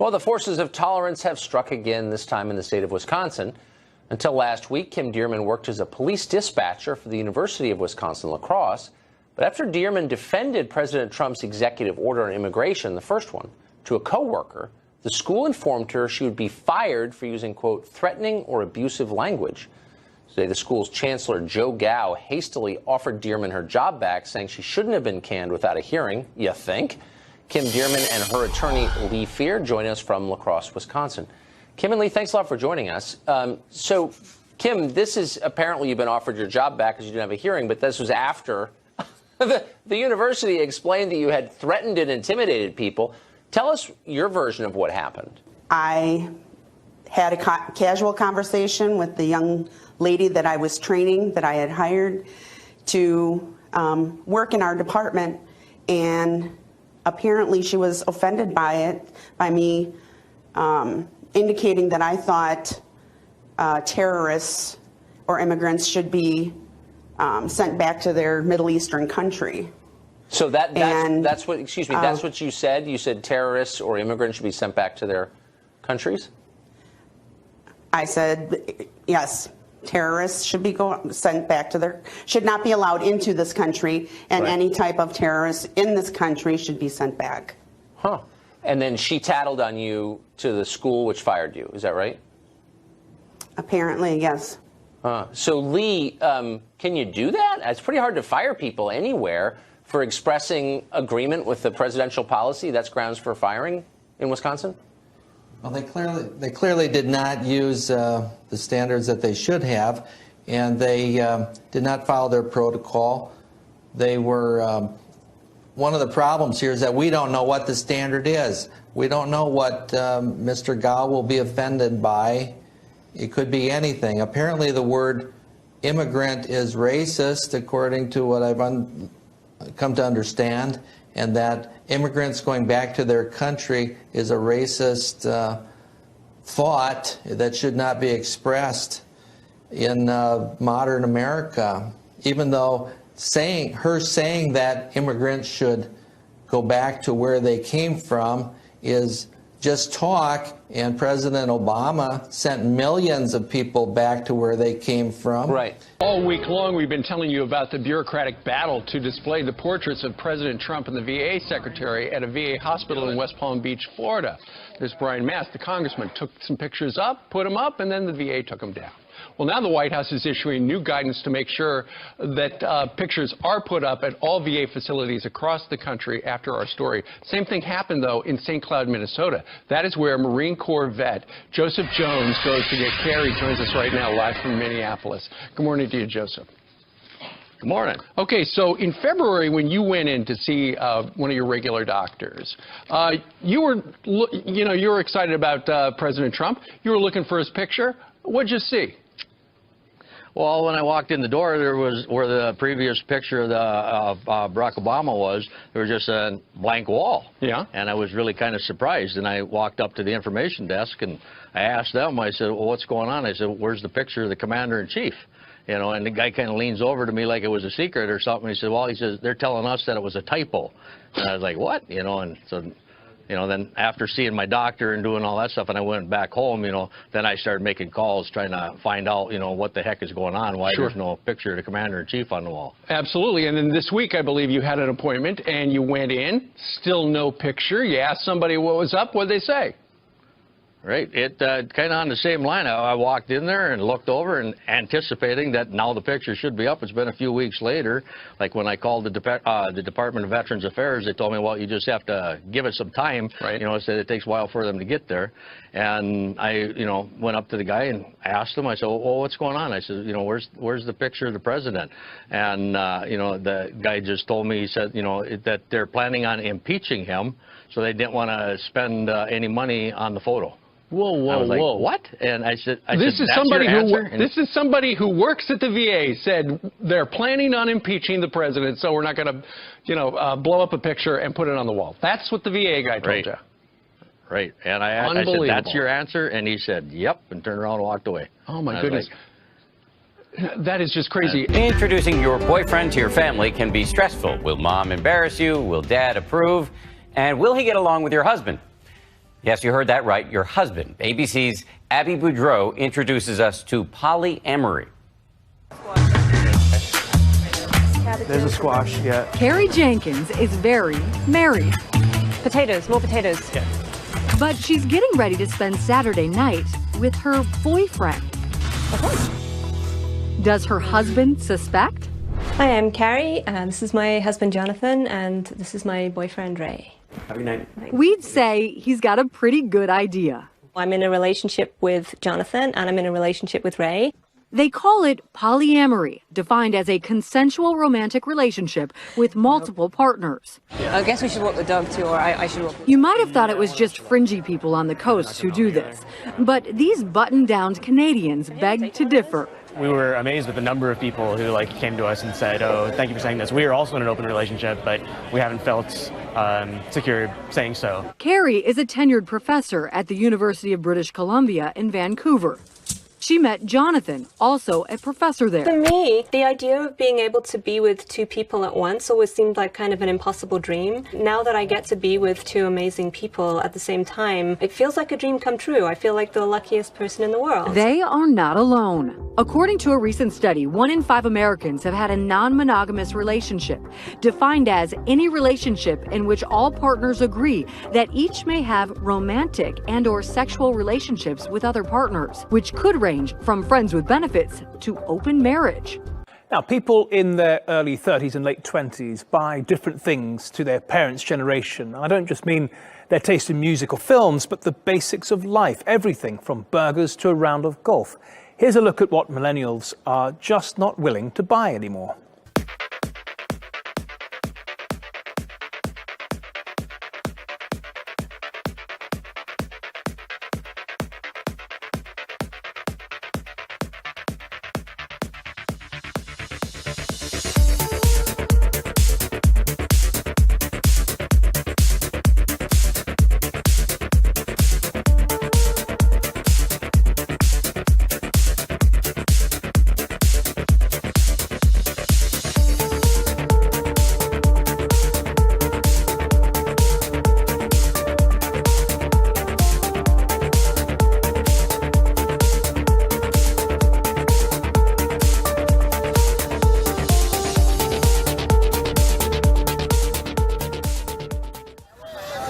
Well, the forces of tolerance have struck again, this time in the state of Wisconsin. Until last week, Kim Dearman worked as a police dispatcher for the University of Wisconsin-La Crosse. But after Dearman defended President Trump's executive order on immigration, the first one, to a coworker, the school informed her she would be fired for using, quote, threatening or abusive language. Today, the school's chancellor, Joe Gao, hastily offered Dearman her job back, saying she shouldn't have been canned without a hearing, you think? Kim Dearman and her attorney, Lee Fear, join us from La Crosse, Wisconsin. Kim and Lee, thanks a lot for joining us. So, Kim, this is apparently you've been offered your job back because you didn't have a hearing, but this was after the university explained that you had threatened and intimidated people. Tell us your version of what happened. I had a casual conversation with the young lady that I was training, that I had hired to work in our department, and apparently she was offended by me indicating that I thought terrorists or immigrants should be sent back to their Middle Eastern country. So that's what, excuse me, that's what you said? You said terrorists or immigrants should be sent back to their countries? I said, yes, terrorists should be sent back to should not be allowed into this country, and any type of terrorist in this country should be sent back. Huh. And then she tattled on you to the school, which fired you. Is that right? Apparently, yes. So, Lee, can you do that? It's pretty hard to fire people anywhere for expressing agreement with the presidential policy. That's grounds for firing in Wisconsin? Well, they clearly did not use the standards that they should have, and they did not follow their protocol. They were one of the problems here is that we don't know what the standard is. We don't know what Mr. Gao will be offended by. It could be anything. Apparently, the word immigrant is racist, according to what I've come to understand, and that immigrants going back to their country is a racist thought that should not be expressed in modern America, even though saying that immigrants should go back to where they came from is just talk, and President Obama sent millions of people back to where they came from. Right. All week long, we've been telling you about the bureaucratic battle to display the portraits of President Trump and the VA secretary at a VA hospital in West Palm Beach, Florida. There's Brian Mast, the congressman, took some pictures up, put them up, and then the VA took them down. Well, now the White House is issuing new guidance to make sure that pictures are put up at all VA facilities across the country after our story. Same thing happened, though, in St. Cloud, Minnesota. That is where Marine Corps vet Joseph Jones goes to get care. He joins us right now live from Minneapolis. Good morning to you, Joseph. Good morning. Okay, so in February, when you went in to see one of your regular doctors, you were excited about President Trump. You were looking for his picture. What'd you see? Well, when I walked in the door, there was where the previous picture of Barack Obama was. There was just a blank wall. Yeah. And I was really kind of surprised. And I walked up to the information desk and I asked them. I said, "Well, what's going on?" I said, "Where's the picture of the commander-in-chief?" You know, and the guy kind of leans over to me like it was a secret or something. He said, "Well," he says, "they're telling us that it was a typo." And I was like, "What?" You know, and so. You know, then after seeing my doctor and doing all that stuff, and I went back home, you know, then I started making calls trying to find out, you know, what the heck is going on, why there's no picture of the commander-in-chief on the wall. Absolutely. And then this week, I believe you had an appointment and you went in, still no picture. You asked somebody what was up. What did they say? Right. It kind of on the same line. I walked in there and looked over and anticipating that now the picture should be up. It's been a few weeks later. Like when I called the Department of Veterans Affairs, they told me, well, you just have to give it some time. Right. You know, said it takes a while for them to get there. And I, you know, went up to the guy and asked him. I said, well, what's going on? I said, you know, where's the picture of the president? And, you know, the guy just told me, he said, you know, that they're planning on impeaching him. So they didn't want to spend any money on the photo. Whoa, whoa, I was like, whoa! What? And I said, this is somebody who works at the VA. Said they're planning on impeaching the president, so we're not going to, you know, blow up a picture and put it on the wall. That's what the VA guy told you. Right. And I said, that's your answer? And he said, yep, and turned around and walked away. Oh my goodness. That is just crazy. Introducing your boyfriend to your family can be stressful. Will mom embarrass you? Will dad approve? And will he get along with your husband? Yes, you heard that right. Your husband. ABC's Abby Boudreau introduces us to polyamory. There's a squash, yeah. Carrie Jenkins is very married. Potatoes, more potatoes. Yeah. But she's getting ready to spend Saturday night with her boyfriend. Does her husband suspect? Hi, I'm Carrie, and this is my husband Jonathan, and this is my boyfriend Ray. Have a good night. We'd say he's got a pretty good idea. I'm in a relationship with Jonathan, and I'm in a relationship with Ray. They call it polyamory, defined as a consensual romantic relationship with multiple partners. I guess we should walk the dog too, or I should walk. You might have thought it was just fringy people on the coast who do this, but these button-down Canadians beg to differ. We were amazed with the number of people who came to us and said, "Oh, thank you for saying this. We are also in an open relationship, but we haven't felt secure saying so." Carrie is a tenured professor at the University of British Columbia in Vancouver. She met Jonathan, also a professor there. For me, the idea of being able to be with two people at once always seemed like kind of an impossible dream. Now that I get to be with two amazing people at the same time, it feels like a dream come true. I feel like the luckiest person in the world. They are not alone. According to a recent study, 1 in 5 Americans have had a non-monogamous relationship, defined as any relationship in which all partners agree that each may have romantic and/or sexual relationships with other partners, which could range from friends with benefits to open marriage. Now, people in their early 30s and late 20s buy different things to their parents' generation. I don't just mean their taste in music or films, but the basics of life, everything from burgers to a round of golf. Here's a look at what millennials are just not willing to buy anymore.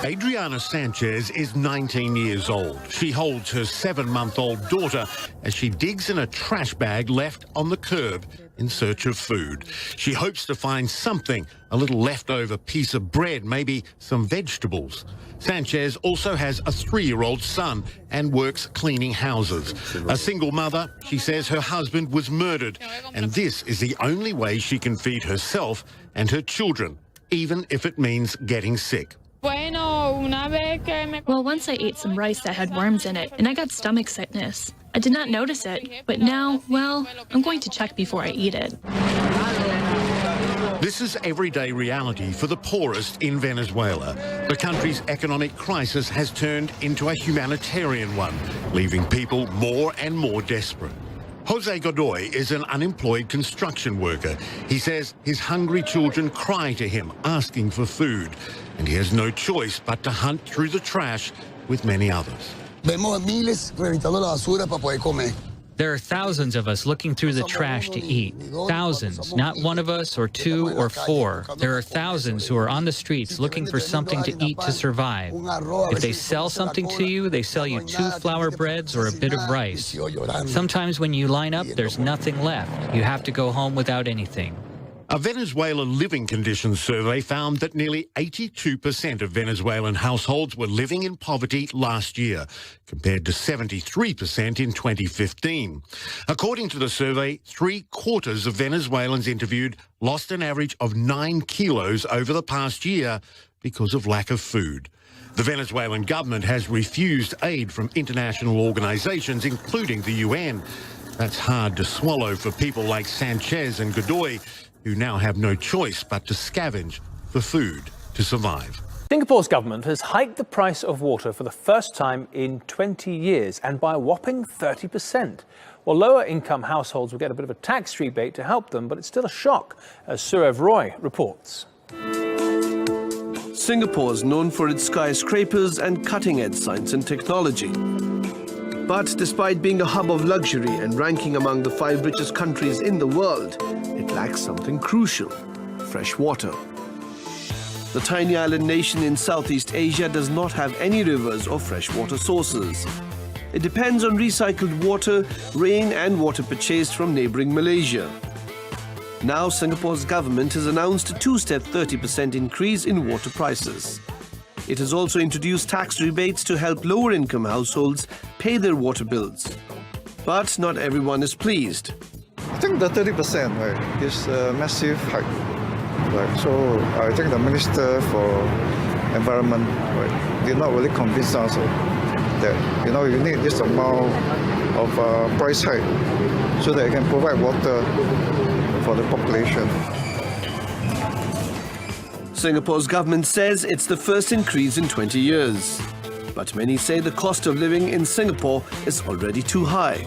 Adriana Sanchez is 19 years old. She holds her 7-month-old daughter as she digs in a trash bag left on the curb in search of food. She hopes to find something, a little leftover piece of bread, maybe some vegetables. Sanchez also has a 3-year-old son and works cleaning houses. A single mother, she says her husband was murdered, and this is the only way she can feed herself and her children, even if it means getting sick. Well, once I ate some rice that had worms in it, and I got stomach sickness. I did not notice it, but now, well, I'm going to check before I eat it. This is everyday reality for the poorest in Venezuela. The country's economic crisis has turned into a humanitarian one, leaving people more and more desperate. Jose Godoy is an unemployed construction worker. He says his hungry children cry to him, asking for food, and he has no choice but to hunt through the trash with many others. There are thousands of us looking through the trash to eat. Thousands, not one of us or 2 or 4. There are thousands who are on the streets looking for something to eat to survive. If they sell something to you, they sell you 2 flour breads or a bit of rice. Sometimes when you line up, there's nothing left. You have to go home without anything. A Venezuela living conditions survey found that nearly 82% of Venezuelan households were living in poverty last year, compared to 73% in 2015. According to the survey, 3/4 of Venezuelans interviewed lost an average of 9 kilos over the past year because of lack of food. The Venezuelan government has refused aid from international organizations, including the UN. That's hard to swallow for people like Sanchez and Godoy, who now have no choice but to scavenge for food to survive. Singapore's government has hiked the price of water for the first time in 20 years, and by a whopping 30%. Well, lower-income households will get a bit of a tax rebate to help them, but it's still a shock, as Surev Roy reports. Singapore is known for its skyscrapers and cutting-edge science and technology. But despite being a hub of luxury and ranking among the 5 richest countries in the world, it lacks something crucial: fresh water. The tiny island nation in Southeast Asia does not have any rivers or freshwater sources. It depends on recycled water, rain and water purchased from neighboring Malaysia. Now Singapore's government has announced a 2-step 30% increase in water prices. It has also introduced tax rebates to help lower-income households pay their water bills. But not everyone is pleased. I think the 30%, right, is a massive hike. Right, so I think the Minister for Environment, right, did not really convince us that, you need this amount of price hike so that you can provide water for the population. Singapore's government says it's the first increase in 20 years. But many say the cost of living in Singapore is already too high.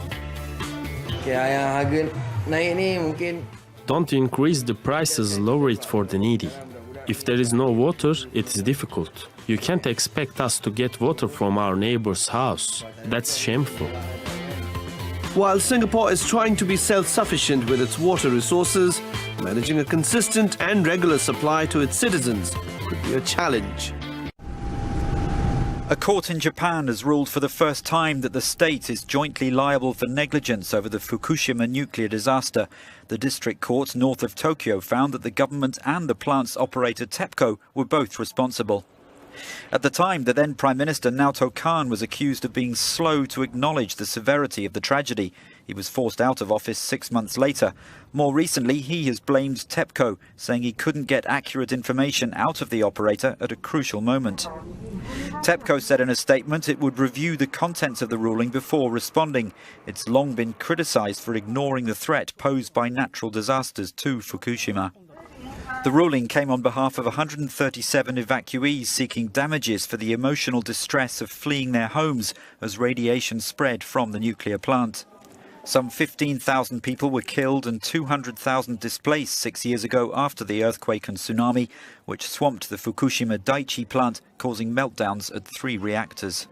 Don't increase the prices, lower it for the needy. If there is no water, it is difficult. You can't expect us to get water from our neighbor's house. That's shameful. While Singapore is trying to be self-sufficient with its water resources, managing a consistent and regular supply to its citizens could be a challenge. A court in Japan has ruled for the first time that the state is jointly liable for negligence over the Fukushima nuclear disaster. The district court north of Tokyo found that the government and the plant's operator TEPCO were both responsible. At the time, the then Prime Minister Naoto Kan was accused of being slow to acknowledge the severity of the tragedy. He was forced out of office 6 months later. More recently, he has blamed TEPCO, saying he couldn't get accurate information out of the operator at a crucial moment. TEPCO said in a statement it would review the contents of the ruling before responding. It's long been criticised for ignoring the threat posed by natural disasters to Fukushima. The ruling came on behalf of 137 evacuees seeking damages for the emotional distress of fleeing their homes as radiation spread from the nuclear plant. Some 15,000 people were killed and 200,000 displaced 6 years ago after the earthquake and tsunami, which swamped the Fukushima Daiichi plant, causing meltdowns at 3 reactors.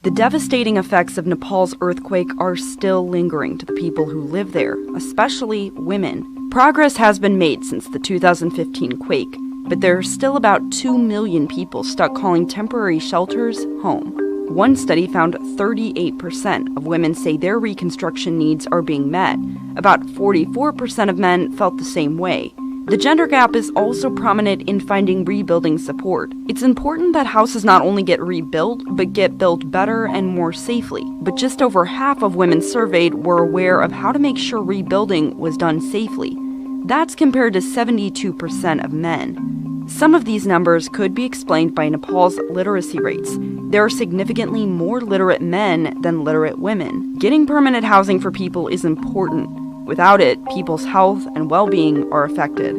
The devastating effects of Nepal's earthquake are still lingering to the people who live there, especially women. Progress has been made since the 2015 quake, but there are still about 2 million people stuck calling temporary shelters home. One study found 38% of women say their reconstruction needs are being met. About 44% of men felt the same way. The gender gap is also prominent in finding rebuilding support. It's important that houses not only get rebuilt, but get built better and more safely. But just over half of women surveyed were aware of how to make sure rebuilding was done safely. That's compared to 72% of men. Some of these numbers could be explained by Nepal's literacy rates. There are significantly more literate men than literate women. Getting permanent housing for people is important. Without it, people's health and well-being are affected.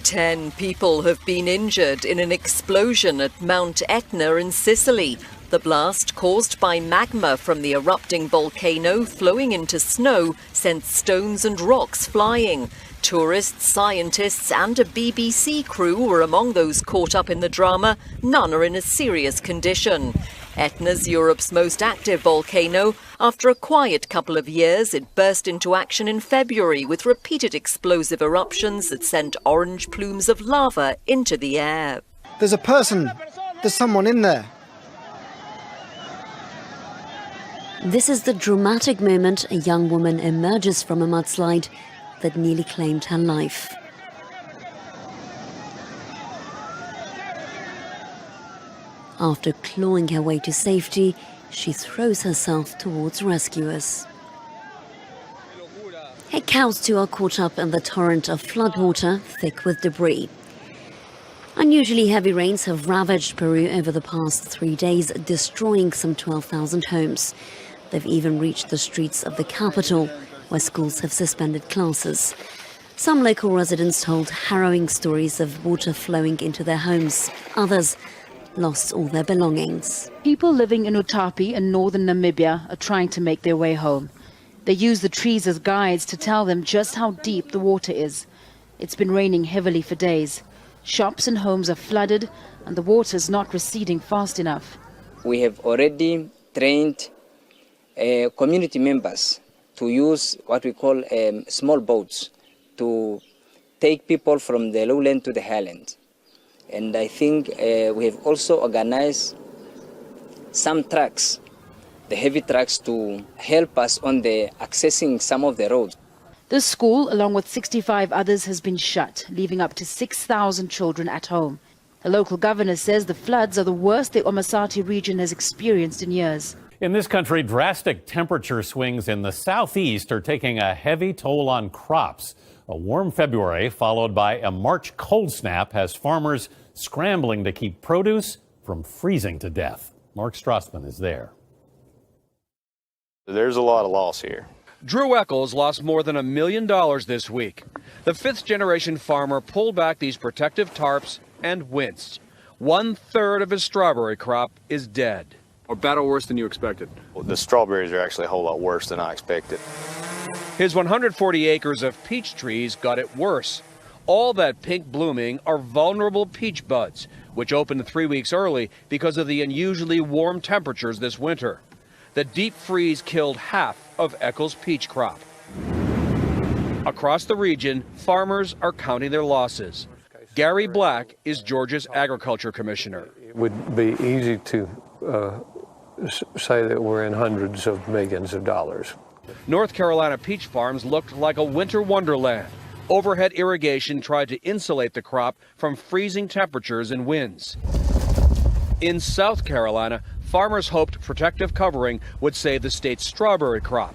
10 people have been injured in an explosion at Mount Etna in Sicily. The blast, caused by magma from the erupting volcano flowing into snow, sent stones and rocks flying. Tourists, scientists and a BBC crew were among those caught up in the drama. None are in a serious condition. Etna's Europe's most active volcano. After a quiet couple of years, it burst into action in February with repeated explosive eruptions that sent orange plumes of lava into the air. There's a person. There's someone in there. This is the dramatic moment a young woman emerges from a mudslide that nearly claimed her life. After clawing her way to safety, she throws herself towards rescuers. Her cows too are caught up in the torrent of floodwater, thick with debris. Unusually heavy rains have ravaged Peru over the past 3 days, destroying some 12,000 homes. They've even reached the streets of the capital, where schools have suspended classes. Some local residents told harrowing stories of water flowing into their homes. Others lost all their belongings. People living in Utapi in northern Namibia are trying to make their way home. They use the trees as guides to tell them just how deep the water is. It's been raining heavily for days. Shops and homes are flooded, and the water's not receding fast enough. We have already trained community members to use what we call small boats to take people from the lowland to the highland. And I think we have also organized some trucks, the heavy trucks, to help us on the accessing some of the roads. The school, along with 65 others, has been shut, leaving up to 6,000 children at home. The local governor says the floods are the worst the Omasati region has experienced in years. In this country, drastic temperature swings in the southeast are taking a heavy toll on crops. A warm February followed by a March cold snap has farmers scrambling to keep produce from freezing to death. Mark Strassman is there. There's a lot of loss here. Drew Eccles lost more than $1 million this week. The fifth-generation farmer pulled back these protective tarps and winced. 1/3 of his strawberry crop is dead. Or better, worse than you expected? Well, the strawberries are actually a whole lot worse than I expected. His 140 acres of peach trees got it worse. All that pink blooming are vulnerable peach buds, which opened 3 weeks early because of the unusually warm temperatures this winter. The deep freeze killed half of Eccles' peach crop. Across the region, farmers are counting their losses. Gary Black is Georgia's agriculture commissioner. It would be easy to say that we're in hundreds of millions of dollars. North Carolina peach farms looked like a winter wonderland. Overhead irrigation tried to insulate the crop from freezing temperatures and winds. In South Carolina, farmers hoped protective covering would save the state's strawberry crop.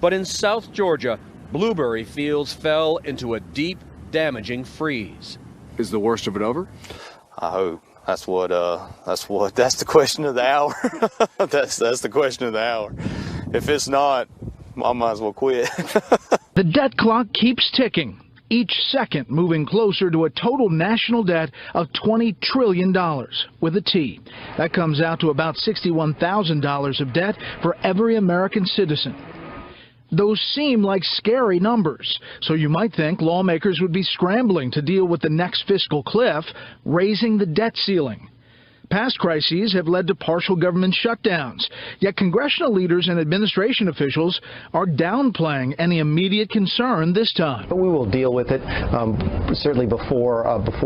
But in South Georgia, blueberry fields fell into a deep, damaging freeze. Is the worst of it over? I hope. That's the question of the hour. that's the question of the hour. If it's not, I might as well quit. The debt clock keeps ticking, each second moving closer to a total national debt of $20 trillion with a T. That comes out to about $61,000 of debt for every American citizen. Those seem like scary numbers, so you might think lawmakers would be scrambling to deal with the next fiscal cliff, raising the debt ceiling. Past crises have led to partial government shutdowns, yet congressional leaders and administration officials are downplaying any immediate concern this time. But we will deal with it certainly before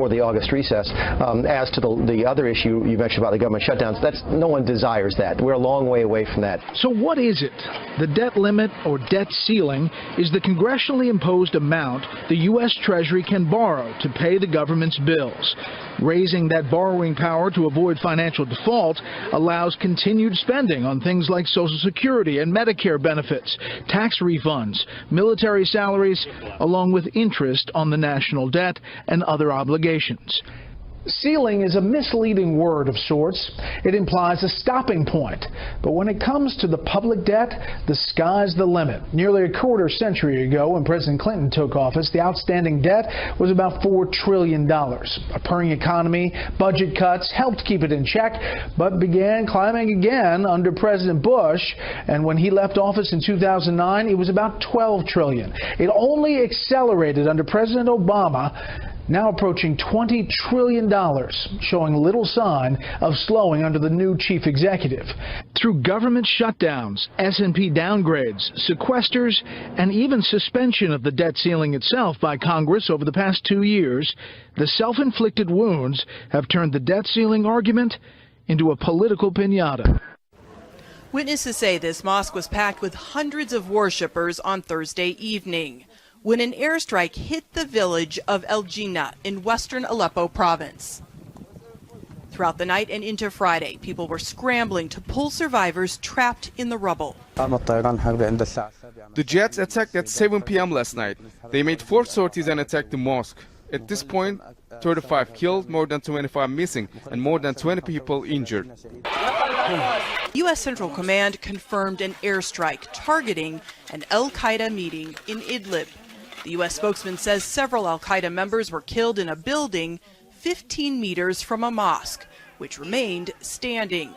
the August recess. As to the other issue you mentioned about the government shutdowns, no one desires that. We're a long way away from that. So what is it? The debt limit, or debt ceiling, is the congressionally imposed amount the U.S. Treasury can borrow to pay the government's bills. Raising that borrowing power to avoid financial default allows continued spending on things like Social Security and Medicare benefits, tax refunds, military salaries, along with interest on the national debt and other obligations. Ceiling is a misleading word of sorts. It implies a stopping point. But when it comes to the public debt, the sky's the limit. Nearly a quarter century ago, when President Clinton took office, the outstanding debt was about $4 trillion. A purring economy, budget cuts helped keep it in check, but began climbing again under President Bush. And when he left office in 2009, it was about $12 trillion. It only accelerated under President Obama, now approaching $20 trillion, showing little sign of slowing under the new chief executive. Through government shutdowns, S&P downgrades, sequesters, and even suspension of the debt ceiling itself by Congress over the past 2 years, the self-inflicted wounds have turned the debt ceiling argument into a political piñata. Witnesses say this mosque was packed with hundreds of worshippers on Thursday evening when an airstrike hit the village of El Jina in western Aleppo province. Throughout the night and into Friday, people were scrambling to pull survivors trapped in the rubble. The jets attacked at 7 p.m. last night. They made 4 sorties and attacked the mosque. At this point, 35 killed, more than 25 missing, and more than 20 people injured. U.S. Central Command confirmed an airstrike targeting an al-Qaeda meeting in Idlib. The U.S. spokesman says several al-Qaeda members were killed in a building 15 meters from a mosque, which remained standing.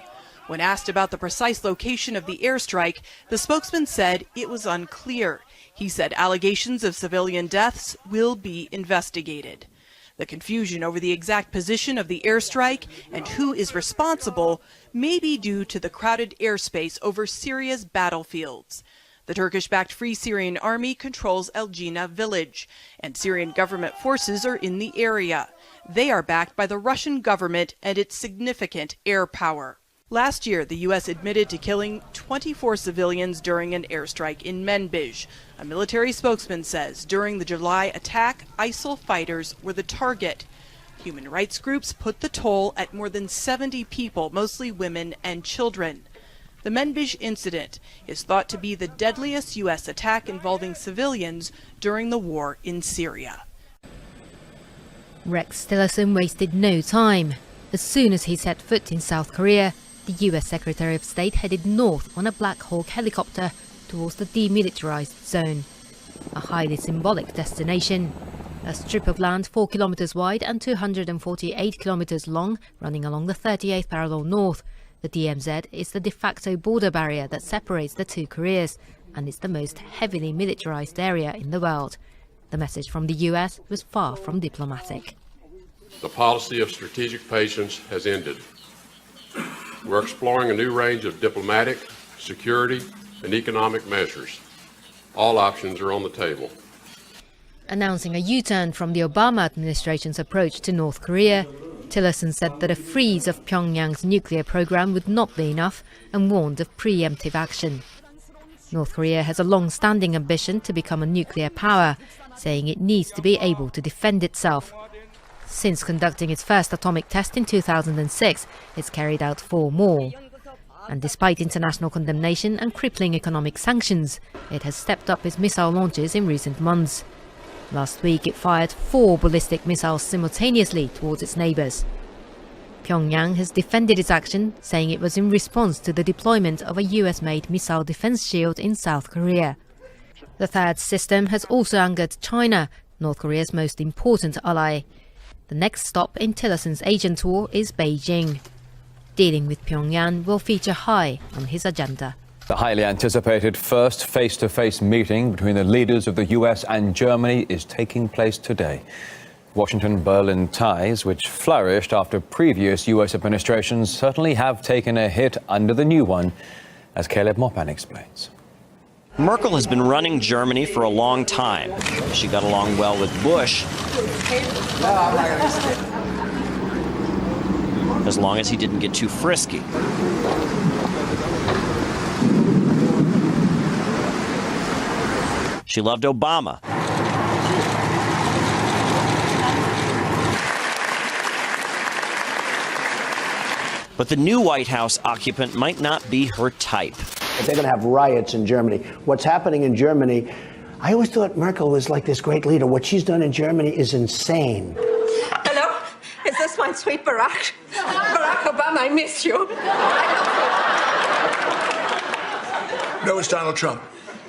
When asked about the precise location of the airstrike, the spokesman said it was unclear. He said allegations of civilian deaths will be investigated. The confusion over the exact position of the airstrike and who is responsible may be due to the crowded airspace over Syria's battlefields. The Turkish-backed Free Syrian Army controls El Jina village, and Syrian government forces are in the area. They are backed by the Russian government and its significant air power. Last year, the U.S. admitted to killing 24 civilians during an airstrike in Manbij. A military spokesman says during the July attack, ISIL fighters were the target. Human rights groups put the toll at more than 70 people, mostly women and children. The Manbij incident is thought to be the deadliest U.S. attack involving civilians during the war in Syria. Rex Tillerson wasted no time. As soon as he set foot in South Korea, the US Secretary of State headed north on a Black Hawk helicopter towards the demilitarized zone, a highly symbolic destination. A strip of land 4 kilometers wide and 248 kilometers long, running along the 38th parallel north. The DMZ is the de facto border barrier that separates the two Koreas, and it's the most heavily militarized area in the world. The message from the US was far from diplomatic. The policy of strategic patience has ended. We're exploring a new range of diplomatic, security, and economic measures. All options are on the table. Announcing a U-turn from the Obama administration's approach to North Korea, Tillerson said that a freeze of Pyongyang's nuclear program would not be enough and warned of preemptive action. North Korea has a long-standing ambition to become a nuclear power, saying it needs to be able to defend itself. Since conducting its first atomic test in 2006, it's carried out 4 more. And despite international condemnation and crippling economic sanctions, it has stepped up its missile launches in recent months. Last week, it fired 4 ballistic missiles simultaneously towards its neighbours. Pyongyang has defended its action, saying it was in response to the deployment of a US-made missile defence shield in South Korea. The third system has also angered China, North Korea's most important ally. The next stop in Tillerson's Asian tour is Beijing. Dealing with Pyongyang will feature high on his agenda. The highly anticipated first face-to-face meeting between the leaders of the US and Germany is taking place today. Washington-Berlin ties, which flourished after previous US administrations, certainly have taken a hit under the new one, as Caleb Mopan explains. Merkel has been running Germany for a long time. She got along well with Bush, as long as he didn't get too frisky. She loved Obama. But the new White House occupant might not be her type. They're going to have riots in Germany. What's happening in Germany, I always thought Merkel was like this great leader. What she's done in Germany is insane. Hello? Is this my sweet Barack? Barack Obama, I miss you. No, it's Donald Trump.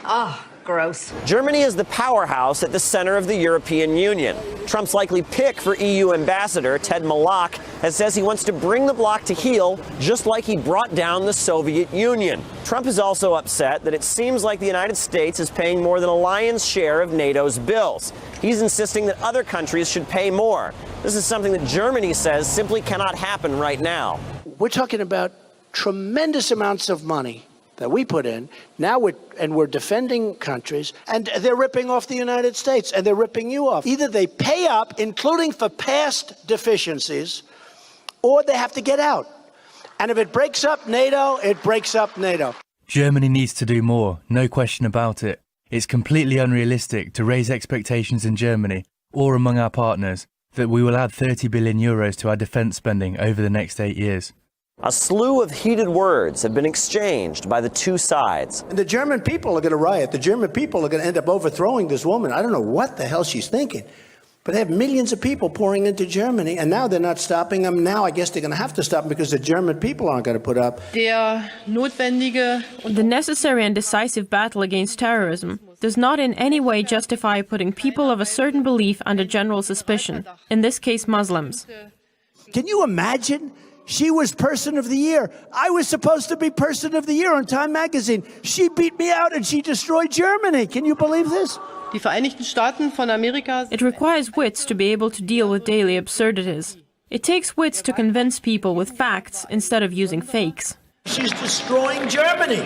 Oh, gross. Germany is the powerhouse at the center of the European Union. Trump's likely pick for EU ambassador, Ted Malak, says he wants to bring the bloc to heel just like he brought down the Soviet Union. Trump is also upset that it seems like the United States is paying more than a lion's share of NATO's bills. He's insisting that other countries should pay more. This is something that Germany says simply cannot happen right now. We're talking about tremendous amounts of money that we put in. Now we're defending countries, and they're ripping off the United States, and they're ripping you off. Either they pay up, including for past deficiencies, or they have to get out. And if it breaks up NATO, it breaks up NATO. Germany needs to do more, no question about it. It's completely unrealistic to raise expectations in Germany, or among our partners, that we will add 30 billion euros to our defence spending over the next 8 years. A slew of heated words have been exchanged by the two sides. And the German people are going to riot. The German people are going to end up overthrowing this woman. I don't know what the hell she's thinking. But they have millions of people pouring into Germany, and now they're not stopping them. Now I guess they're going to have to stop them because the German people aren't going to put up. The necessary and decisive battle against terrorism does not in any way justify putting people of a certain belief under general suspicion, in this case Muslims. Can you imagine? She was Person of the Year. I was supposed to be Person of the Year on Time magazine. She beat me out and she destroyed Germany. Can you believe this? It requires wits to be able to deal with daily absurdities. It takes wits to convince people with facts instead of using fakes. She's destroying Germany.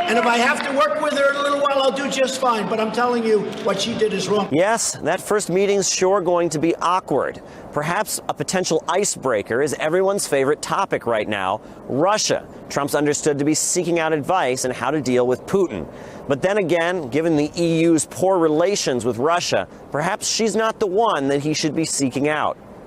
And if I have to work with her in a little while, I'll do just fine. But I'm telling you, what she did is wrong. Yes, that first meeting's sure going to be awkward. Perhaps a potential icebreaker is everyone's favorite topic right now, Russia. Trump's understood to be seeking out advice on how to deal with Putin. But then again, given the EU's poor relations with Russia, perhaps she's not the one that he should be seeking out.